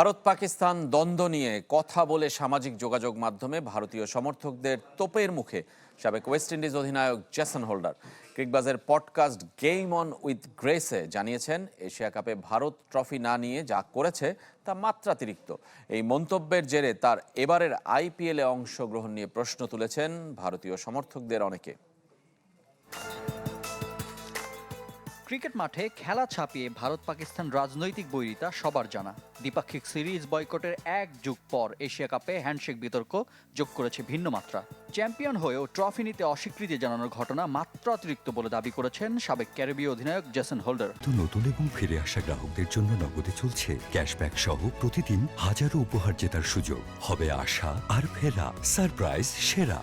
ভারত পাকিস্তান দ্বন্দ্ব নিয়ে কথা বলে সামাজিক যোগাযোগ মাধ্যমে ভারতীয় সমর্থকদের তোপের মুখে সাবেক ওয়েস্ট ইন্ডিজ অধিনায়ক জেসন হোল্ডার। ক্রিকবাজের পডকাস্ট গেম অন উইথ গ্রেসে জানিয়েছেন, এশিয়া কাপে ভারত ট্রফি না নিয়ে যা করেছে তা মাত্রাতিরিক্ত। এই মন্তব্যের জেরে তার এবারের আইপিএলে অংশগ্রহণ নিয়ে প্রশ্ন তুলেছেন ভারতীয় সমর্থকদের অনেকে। ক্রিকেট মাঠে খেলা ছাপিয়ে ভারত পাকিস্তান রাজনৈতিক বৈরিতা সবার জানা। দ্বিপাক্ষিক সিরিজ বয়কটের এক যুগ পর এশিয়া কাপে হ্যান্ডশেক বিতর্ক যোগ করেছে ভিন্ন মাত্রা। চ্যাম্পিয়ন হয়েও ট্রফি নিতে অস্বীকৃতি জানানোর ঘটনা মাত্রাতিরিক্ত বলে দাবি করেছেন সাবেক ক্যারিবীয় অধিনায়ক জেসন হোল্ডার। নতুন এবং ফিরে আসা গ্রাহকদের জন্য নগদে চলছে ক্যাশব্যাক সহ প্রতিদিন হাজারো উপহার জেতার সুযোগ। হবে আশা আর ফেরা, সারপ্রাইজ সেরা।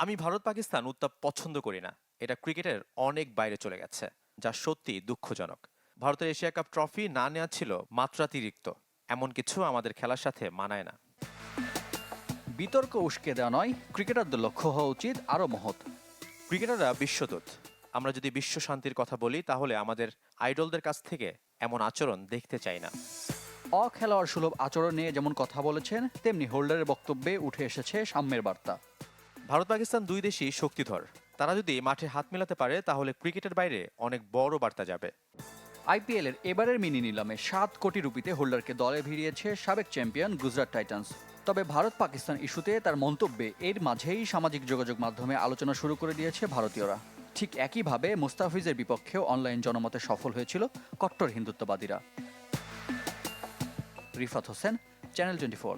আমি ভারত পাকিস্তান উত্তাপ পছন্দ করি না। এটা ক্রিকেটের অনেক বাইরে চলে গেছে, যা সত্যি দুঃখজনক। ভারতের এশিয়া কাপ ট্রফি না নেওয়া ছিল মাত্রাতিরিক্ত। এমন কিছু আমাদের খেলার সাথে মানায় না। বিতর্ক উস্কে দেওয়া নয়, ক্রিকেটারদের লক্ষ্য হওয়া উচিত আরও মহৎ। ক্রিকেটাররা বিশ্বদূত। আমরা যদি বিশ্ব শান্তির কথা বলি, তাহলে আমাদের আইডলদের কাছ থেকে এমন আচরণ দেখতে চাই না। অখেলোয়াড় সুলভ আচরণ নিয়ে যেমন কথা বলেছেন, তেমনি হোল্ডারের বক্তব্যে উঠে এসেছে সাম্যের বার্তা। ভারত পাকিস্তান দুই দেশই শক্তিধর। তারা যদি মাঠে হাত মেলাতে পারে, তাহলে ক্রিকেটের বাইরে অনেক বড় বার্তা যাবে। আইপিএলের এবারের মিনি নিলামে 7 কোটি রুপিতে হোল্ডারকে দলে ভিড়িয়েছে সাবেক চ্যাম্পিয়ন গুজরাট টাইটান্স। তবে ভারত পাকিস্তান ইস্যুতে তার মন্তব্যে এর মাঝেই সামাজিক যোগাযোগ মাধ্যমে আলোচনা শুরু করে দিয়েছে ভারতীয়রা। ঠিক একইভাবে মুস্তাফিজের বিপক্ষেও অনলাইন জনমতে সফল হয়েছিল কট্টর হিন্দুত্ববাদীরা। রিফাত হোসেন, চ্যানেল 24।